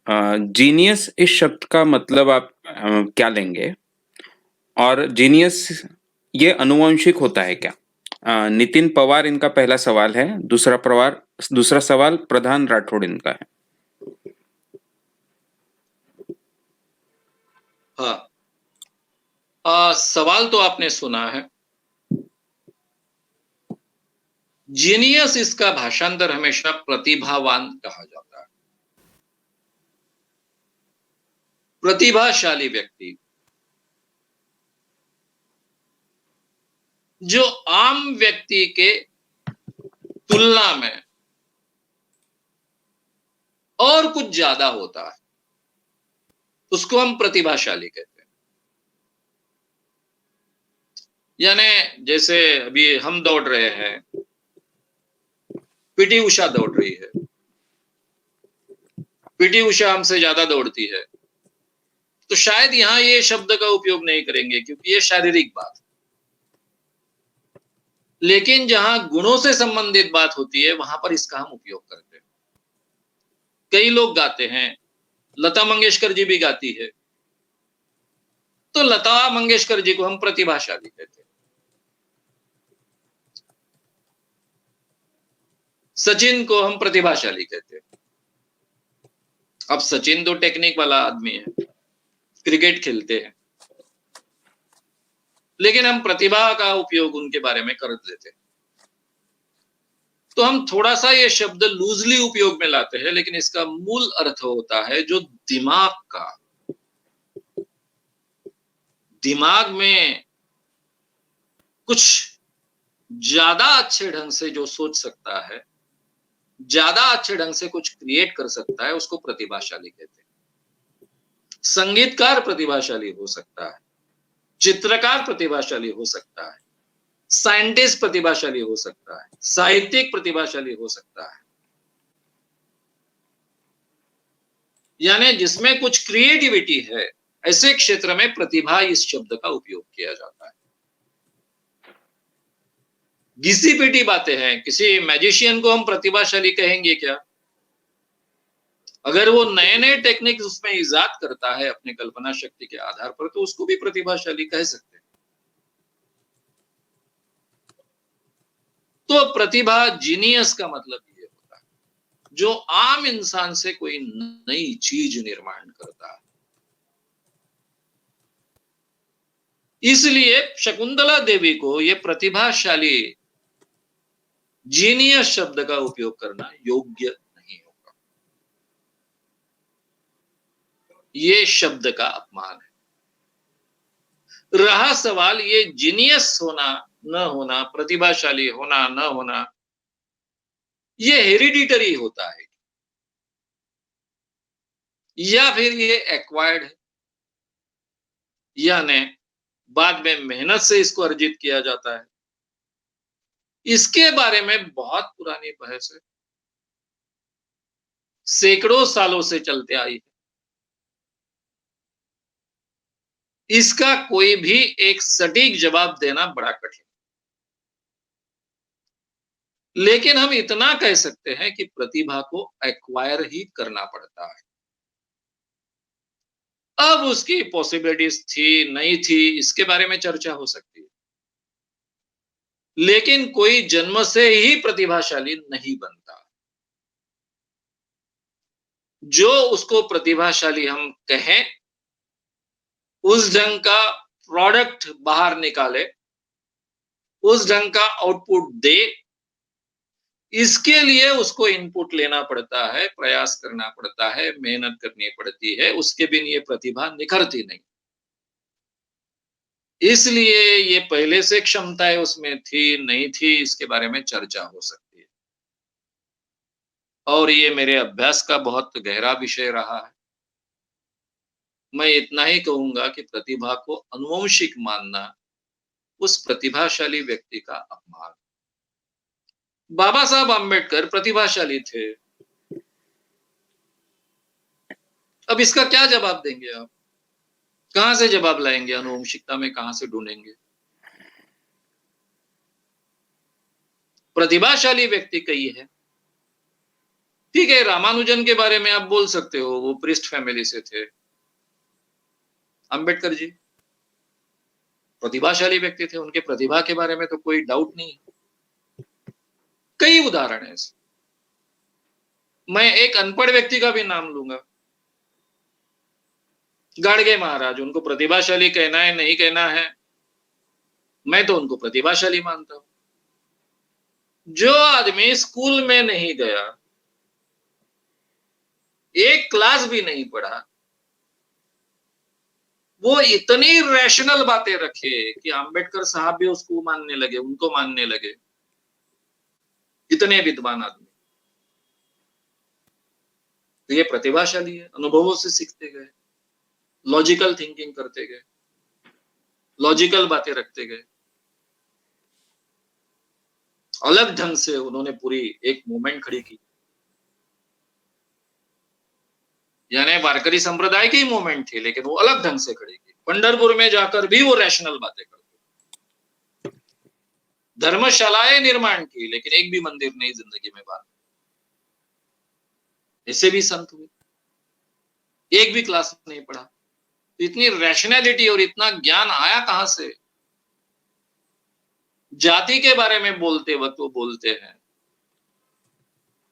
Genius इस शब्द का मतलब आप क्या लेंगे? और जीनियस ये आनुवंशिक होता है क्या? नितिन पवार इनका पहला सवाल है। दूसरा सवाल प्रधान राठौड़ इनका है। हाँ। सवाल तो आपने सुना है। जीनियस इसका भाषांतर हमेशा प्रतिभावान कहा जाता है। प्रतिभाशाली व्यक्ति जो आम व्यक्ति के तुलना में और कुछ ज्यादा होता है, उसको हम प्रतिभाशाली कहते हैं। यानी जैसे अभी हम दौड़ रहे हैं, पीटी उषा दौड़ रही है, पीटी उषा हमसे ज्यादा दौड़ती है, तो शायद यहां ये शब्द का उपयोग नहीं करेंगे क्योंकि ये शारीरिक बात है। लेकिन जहां गुणों से संबंधित बात होती है वहां पर इसका हम उपयोग करते हैं। कई लोग गाते हैं, लता मंगेशकर जी भी गाती है, तो लता मंगेशकर जी को हम प्रतिभाशाली कहते हैं। सचिन को हम प्रतिभाशाली कहते हैं। अब सचिन तो टेक्निक वाला आदमी है, क्रिकेट खेलते हैं, लेकिन हम प्रतिभा का उपयोग उनके बारे में कर देते हैं। तो हम थोड़ा सा ये शब्द लूजली उपयोग में लाते हैं, लेकिन इसका मूल अर्थ होता है जो दिमाग का, दिमाग में कुछ ज्यादा अच्छे ढंग से जो सोच सकता है, ज्यादा अच्छे ढंग से कुछ क्रिएट कर सकता है, उसको प्रतिभाशाली कहते हैं। संगीतकार प्रतिभाशाली हो सकता है, चित्रकार प्रतिभाशाली हो सकता है, साइंटिस्ट प्रतिभाशाली हो सकता है, साहित्यिक प्रतिभाशाली हो सकता है। यानी जिसमें कुछ क्रिएटिविटी है, ऐसे क्षेत्र में प्रतिभा इस शब्द का उपयोग किया जाता है। घिसी पिटी बातें हैं, किसी मैजिशियन को हम प्रतिभाशाली कहेंगे क्या? अगर वो नए नए टेक्निक उसमें इजाद करता है अपनी कल्पना शक्ति के आधार पर, तो उसको भी प्रतिभाशाली कह सकते हैं। तो प्रतिभा, जीनियस का मतलब ये होता है जो आम इंसान से कोई नई चीज निर्माण करता है। इसलिए शकुंतला देवी को ये प्रतिभाशाली, जीनियस शब्द का उपयोग करना योग्य नहीं होगा। ये शब्द का अपमान है। रहा सवाल ये जीनियस होना न होना, प्रतिभाशाली होना न होना, ये हेरिडिटरी होता है या फिर ये एक्वायर्ड है, यानी बाद में मेहनत से इसको अर्जित किया जाता है। इसके बारे में बहुत पुरानी बहस है, सैकड़ों सालों से चलते आई है। इसका कोई भी एक सटीक जवाब देना बड़ा कठिन, लेकिन हम इतना कह सकते हैं कि प्रतिभा को एक्वायर ही करना पड़ता है। अब उसकी पॉसिबिलिटीज थी नहीं थी, इसके बारे में चर्चा हो सकती है, लेकिन कोई जन्म से ही प्रतिभाशाली नहीं बनता। जो उसको प्रतिभाशाली हम कहें, उस ढंग का प्रोडक्ट बाहर निकाले, उस ढंग का आउटपुट दे, इसके लिए उसको इनपुट लेना पड़ता है, प्रयास करना पड़ता है, मेहनत करनी पड़ती है। उसके बिन ये प्रतिभा निखरती नहीं। इसलिए ये पहले से क्षमताएं उसमें थी नहीं थी, इसके बारे में चर्चा हो सकती है। और ये मेरे अभ्यास का बहुत गहरा विषय रहा है। मैं इतना ही कहूंगा कि प्रतिभा को अनुवंशिक मानना उस प्रतिभाशाली व्यक्ति का अपमान। बाबा साहब आम्बेडकर प्रतिभाशाली थे। अब इसका क्या जवाब देंगे आप? कहां से जवाब लाएंगे? अनुवंशिकता में कहां से ढूंढेंगे? प्रतिभाशाली व्यक्ति कई है, ठीक है, रामानुजन के बारे में आप बोल सकते हो, वो प्रिस्ट फैमिली से थे। अंबेडकर जी प्रतिभाशाली व्यक्ति थे, उनके प्रतिभा के बारे में तो कोई डाउट नहीं। कई उदाहरण है ऐसे। मैं एक अनपढ़ व्यक्ति का भी नाम लूंगा, गाडगे महाराज। उनको प्रतिभाशाली कहना है नहीं कहना है, मैं तो उनको प्रतिभाशाली मानता हूं। जो आदमी स्कूल में नहीं गया, एक क्लास भी नहीं पढ़ा, वो इतनी रैशनल बातें रखे कि अंबेडकर साहब भी उसको मानने लगे, उनको मानने लगे। इतने विद्वान आदमी, तो ये प्रतिभाशाली है, अनुभवों से सीखते गए, लॉजिकल थिंकिंग करते गए, लॉजिकल बातें रखते गए, अलग ढंग से उन्होंने पूरी एक मूवमेंट खड़ी की। यानी वारकरी संप्रदाय की मूवमेंट थी, लेकिन वो अलग ढंग से खड़ी की। पंढरपुर में जाकर भी वो रैशनल बातें करते, धर्मशालाएं निर्माण की, लेकिन एक भी मंदिर नहीं जिंदगी में बात। ऐसे भी संत हुए, एक भी क्लास नहीं पढ़ा। तो इतनी रैशनैलिटी और इतना ज्ञान आया कहां से? जाति के बारे में बोलते वक्त वो बोलते हैं,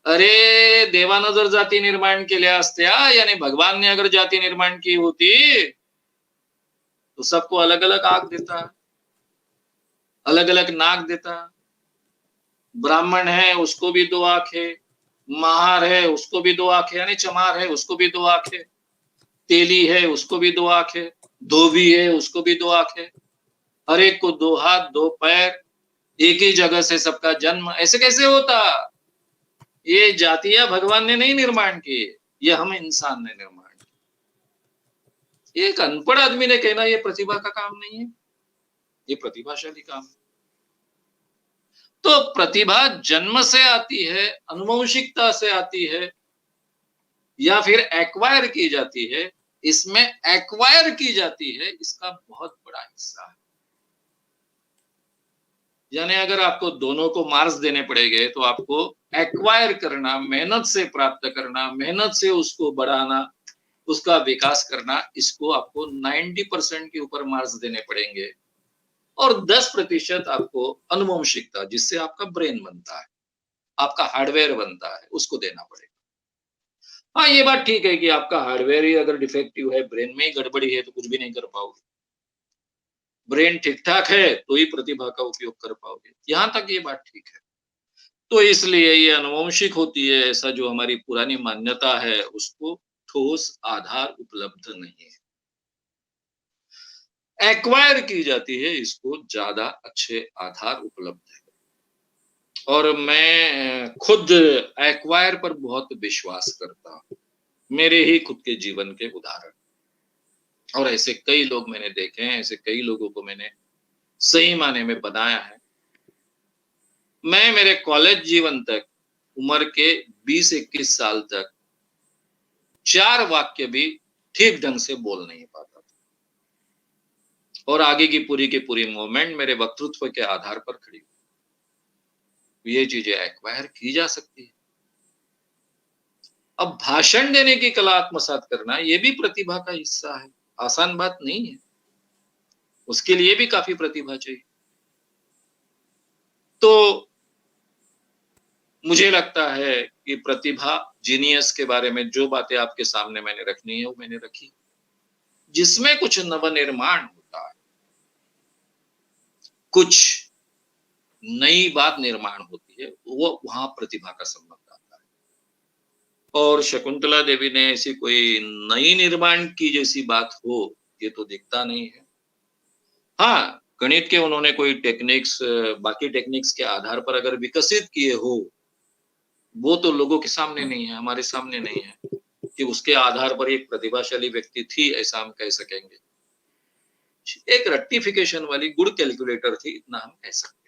अरे देवानं जर जाती निर्माण केल्या असत्या, यानी भगवान ने अगर जाति निर्माण की होती तो सबको अलग अलग आंख देता, अलग अलग नाक देता। ब्राह्मण है उसको भी 2 आंखें, महार है उसको भी 2 आंखें, यानी चमार है उसको भी 2 आंखें, तेली है उसको भी 2 आंखें, धोबी है उसको भी 2 आंखें, हर एक को 2 हाथ 2 पैर, एक ही जगह से सबका जन्म। ऐसे कैसे होता? ये जातियां भगवान ने नहीं निर्माण की, ये हम इंसान ने निर्माण की। एक अनपढ़ आदमी ने कहना ये प्रतिभा का काम नहीं है, ये प्रतिभाशाली काम है। तो प्रतिभा जन्म से आती है, अनुवंशिकता से आती है, या फिर एक्वायर की जाती है। इसमें एक्वायर की जाती है, इसका बहुत बड़ा हिस्सा है। यानी अगर आपको दोनों को मार्क्स देने पड़ेंगे तो आपको एक्वायर करना, मेहनत से प्राप्त करना, मेहनत से उसको बढ़ाना, उसका विकास करना, इसको आपको 90% के ऊपर मार्क्स देने पड़ेंगे। और 10% आपको अनुवंशिकता, जिससे आपका ब्रेन बनता है, आपका हार्डवेयर बनता है, उसको देना पड़ेगा। हाँ, ये बात ठीक है कि आपका हार्डवेयर ही अगर डिफेक्टिव है, ब्रेन में ही गड़बड़ी है, तो कुछ भी नहीं कर पाओगे। ब्रेन ठीक ठाक है तो ही प्रतिभा का उपयोग कर पाओगे, यहां तक ये बात ठीक है। तो इसलिए ये अनुवंशिक होती है, ऐसा जो हमारी पुरानी मान्यता है, उसको ठोस आधार उपलब्ध नहीं है। एक्वायर की जाती है, इसको ज्यादा अच्छे आधार उपलब्ध है। और मैं खुद एक्वायर पर बहुत विश्वास करता हूं, मेरे ही खुद के जीवन के उदाहरण, और ऐसे कई लोग मैंने देखे हैं, ऐसे कई लोगों को मैंने सही माने में बनाया है। मैं मेरे कॉलेज जीवन तक, उम्र के 20-21 साल तक 4 वाक्य भी ठीक ढंग से बोल नहीं पाता था, और आगे की पूरी मूवमेंट मेरे वक्तृत्व के आधार पर खड़ी हुई। ये चीजें एक्वायर की जा सकती है। अब भाषण देने की कला आत्मसात करना, ये भी प्रतिभा का हिस्सा है, आसान बात नहीं है, उसके लिए भी काफी प्रतिभा चाहिए। तो मुझे लगता है कि प्रतिभा, जीनियस के बारे में जो बातें आपके सामने मैंने रखनी है वो मैंने रखी। जिसमें कुछ नवनिर्माण होता है, कुछ नई बात निर्माण होती है, वो वहां प्रतिभा का संबंध आता है। और शकुंतला देवी ने ऐसी कोई नई निर्माण की जैसी बात हो, ये तो दिखता नहीं है। हाँ, गणित के उन्होंने कोई टेक्निक्स, बाकी टेक्निक्स के आधार पर अगर विकसित किए हो, वो तो लोगों के सामने नहीं है, हमारे सामने नहीं है कि उसके आधार पर एक प्रतिभाशाली व्यक्ति थी, ऐसा हम कह सकेंगे। एक रेक्टिफिकेशन वाली गुड कैलकुलेटर थी, इतना हम कह सकते हैं।